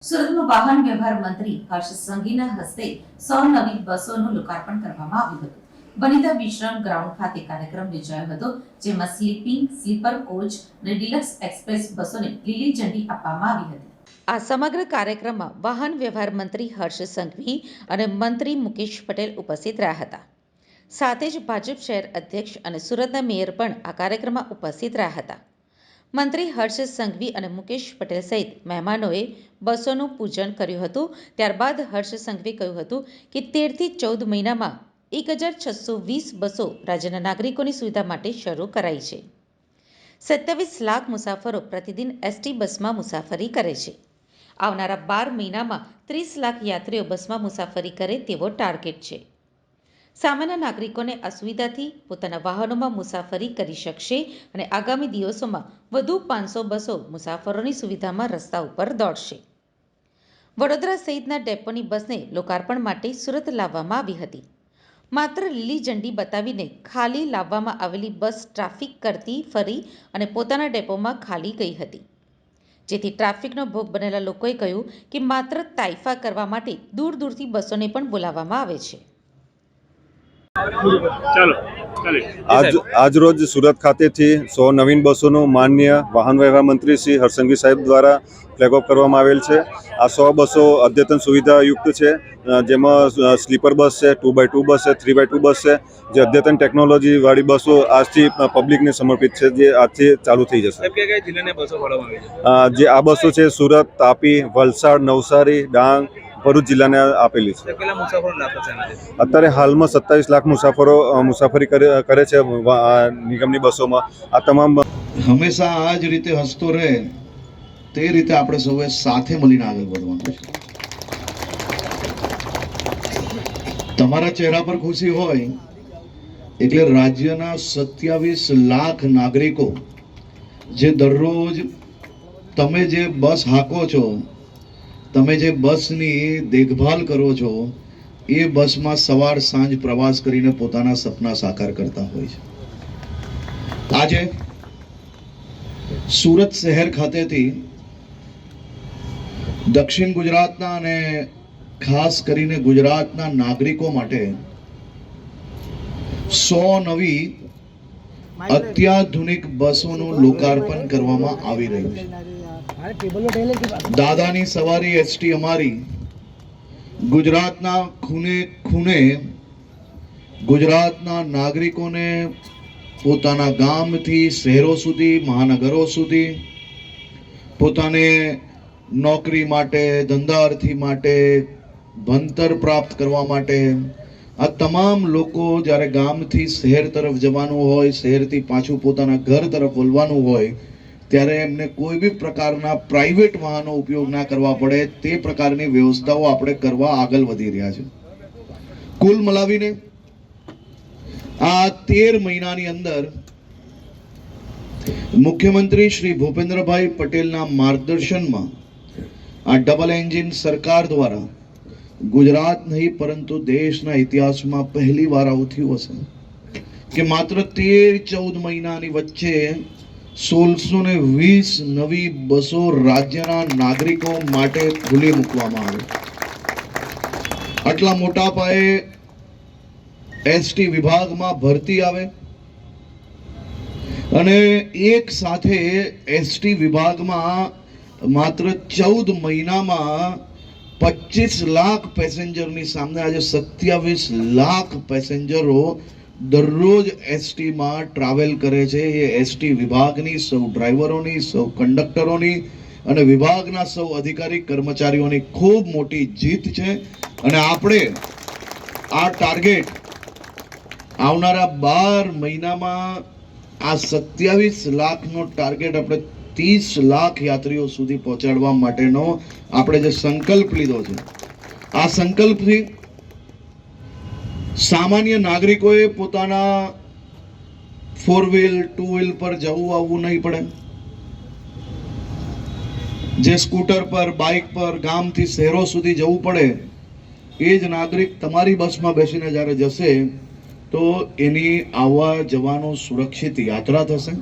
સુરતમાં વાહન વ્યવહાર મંત્રી હર્ષ સંઘવીના હસ્તે 100 નવી બસોનું લોકાર્પણ કરવામાં આવ્યું હતું. વનિતા વિશ્રામ ગ્રાઉન્ડ ખાતે કાર્યક્રમ યોજાયો હતો, જેમાં સ્લીપર કોચ અને ડિલક્સ એક્સપ્રેસ બસોને લીલી ઝંડી આપવામાં આવી હતી. આ સમગ્ર કાર્યક્રમમાં વાહન વ્યવહાર મંત્રી હર્ષ સંઘવી અને મંત્રી મુકેશ પટેલ ઉપસ્થિત રહ્યા હતા. સાથે જ ભાજપ શહેર અધ્યક્ષ અને સુરતના મેયર પણ આ કાર્યક્રમમાં ઉપસ્થિત રહ્યા હતા. મંત્રી હર્ષ સંઘવી અને મુકેશ પટેલ સહિત મહેમાનોએ બસોનું પૂજન કર્યું હતું. ત્યારબાદ હર્ષ સંઘવીએ કહ્યું હતું કે 13 થી 14 મહિનામાં 1620 બસો રાજ્યના નાગરિકોની સુવિધા માટે શરૂ કરાઈ છે. 27 લાખ મુસાફરો પ્રતિદિન એસટી બસમાં મુસાફરી કરે છે. આવનારા 12 મહિનામાં 30 લાખ યાત્રીઓ બસમાં મુસાફરી કરે તેવો ટાર્ગેટ છે. સામાન્ય નાગરિકોને અસુવિધાથી પોતાના વાહનોમાં મુસાફરી કરી શકશે અને આગામી દિવસોમાં વધુ 500 બસો મુસાફરોની સુવિધામાં રસ્તા ઉપર દોડશે. વડોદરા સહિતના ડેપોની બસને લોકાર્પણ માટે સુરત લાવવામાં આવી હતી. માત્ર લીલી ઝંડી બતાવીને ખાલી લાવવામાં આવેલી બસ ટ્રાફિક કરતી ફરી અને પોતાના ડેપોમાં ખાલી ગઈ હતી, જેથી ટ્રાફિકનો ભોગ બનેલા લોકોએ કહ્યું કે માત્ર તાઇફા કરવા માટે દૂર દૂરથી બસોને પણ બોલાવવામાં આવે છે. આજ રોજ સુરત ખાતેથી 100 નવીન બસોનું માનનીય વાહન વ્યવહાર મંત્રી શ્રી હર્ષ સંઘવી સાહેબ દ્વારા ફ્લેગ ઓફ કરવામાં આવેલ છે. આ 100 બસો અદ્યતન સુવિધાયુક્ત છે, જેમાં સ્લીપર બસ છે, 2x2 બસ છે, 3x2 બસ છે, જે અદ્યતન ટેકનોલોજી વાળી બસો આજથી પબ્લિકને સમર્પિત છે, જે આજથી ચાલુ થઈ જશે. જે આ બસો છે સુરત, તાપી, વલસાડ, નવસારી, ડાંગ, ભરૂચ જિલ્લાને આપેલી છે. અત્યારે હાલમાં 27 લાખ મુસાફરો મુસાફરી કરે છે નિગમની બસોમાં. આ તમામ હંમેશા આ જ રીતે હસતો રહે તે રીતે આપણે સૌએ સાથે મળીને આગળ વધવાનું છે. તમારા ચહેરા પર ખુશી હોય એટલે રાજ્યના 27 લાખ નાગરિકો જે દરરોજ તમે જે બસ હાંકો છો, તમે જે બસની દેખભાલ કરો છો, એ બસમાં સવાર સાંજ પ્રવાસ કરીને પોતાના સપના સાકાર કરતા હોય છે. આજે સુરત શહેર ખાતેથી દક્ષિણ ગુજરાતના અને ખાસ કરીને ગુજરાતના નાગરિકો માટે 100 નવી અત્યાધુનિક બસોનું લોકાર્પણ કરવામાં આવી રહ્યું છે. દાદાની સવારી એસટી અમારી ગુજરાતના ખૂણે ખૂણે ગુજરાતના નાગરિકોને પોતાના ગામથી શહેરો સુધી, મહાનગરો સુધી, પોતાને નોકરી માટે, ધંધાર્થી માટે, ભણતર પ્રાપ્ત કરવા માટે, આ તમામ લોકો જ્યારે ગામથી શહેર તરફ જવાનું હોય, શહેરથી પાછું પોતાના ઘર તરફ વળવાનું હોય, ત્યારે એમને કોઈ બી પ્રકારના પ્રાઇવેટ વાહનો ઉપયોગ ના કરવા પડે તે પ્રકારની વ્યવસ્થાઓ આપણે કરવા આગળ વધી રહ્યા છે. કુલ મલાવીને આ 13 મહિનાની અંદર મુખ્યમંત્રી શ્રી ભૂપેન્દ્રભાઈ પટેલના માર્ગદર્શનમાં આ ડબલ એન્જિન સરકાર દ્વારા ગુજરાત નહીં પરંતુ દેશના ઇતિહાસમાં પહેલી વાર આવું થયું હશે કે માત્ર 13-14 મહિનાની વચ્ચે 1620 નવી બસો રાજ્યના નાગરિકો માટે ખુલ્લી મૂકવામાં આવી. આટલા મોટા પાયે એસટી વિભાગમાં ભરતી આવે અને એક સાથે એસટી વિભાગમાં માત્ર 14 મહિનામાં 25 લાખ પેસેન્જરની સામે આજે 27 લાખ પેસેન્જરો દરરોજ એસટીમાં ટ્રાવેલ કરે છે. એ એસટી વિભાગની સૌ ડ્રાઈવરોની, સૌ કંડક્ટરોની અને વિભાગના સૌ અધિકારી કર્મચારીઓની ખૂબ મોટી જીત છે. અને આપણે આ ટાર્ગેટ આવનારા 12 મહિનામાં આ 27 લાખનો ટાર્ગેટ આપણે 30 લાખ યાત્રીઓ સુધી પહોંચાડવા માટેનો આપણે જે સંકલ્પ લીધો છે, આ સંકલ્પથી સામાન્ય નાગરિકોએ પોતાના 4-વ્હીલ 2-વ્હીલ પર જવું આવવું નહીં પડે. જે સ્કૂટર પર, બાઇક પર ગામથી શહેરો સુધી જવું પડે, એ જ નાગરિક તમારી બસમાં બેસીને જ્યારે જશે તો એની આવવા જવાનો સુરક્ષિત યાત્રા થશે.